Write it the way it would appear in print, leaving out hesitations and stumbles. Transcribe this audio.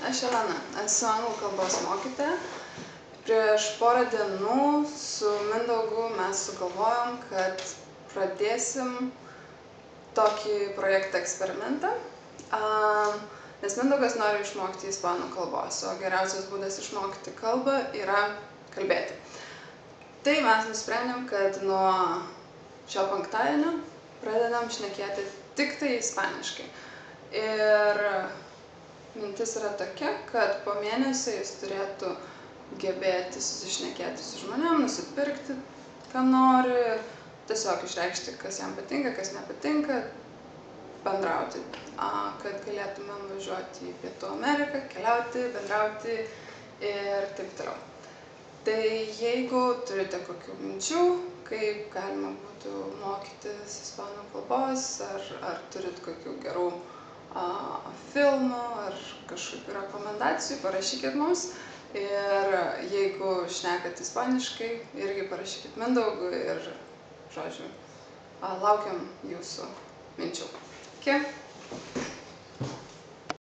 Aš Elena, esu anglų kalbos mokytoja. Prieš porą dienų su Mindaugu mes sugalvojom, kad pradėsim tokį projektą eksperimentą, nes Mindaugas nori išmokti ispanų kalbos, o geriausias būdas išmokti kalbą yra kalbėti. Tai mes nusprendėm, kad nuo šio penktadienio pradedam šnekėti tik tai ispaniškai. Ir mintis yra tokia, kad po mėnesio jis turėtų gebėti susišnekėti su žmonėm, nusipirkti, ką nori, tiesiog išreikšti, kas jam patinka, kas nepatinka, bendrauti, kad galėtumėm važiuoti į Pietų Ameriką, keliauti, bendrauti ir taip toliau. Tai jeigu turite kokių minčių, kaip galima būtų mokytis ispanų kalbos, ar turit kokių gerų filmų ar kažkokių rekomendacijų, parašykit mums. Ir jeigu šnekat ispaniškai, irgi parašykit Mindaugui ir, žodžiu, laukiam jūsų minčių. Iki.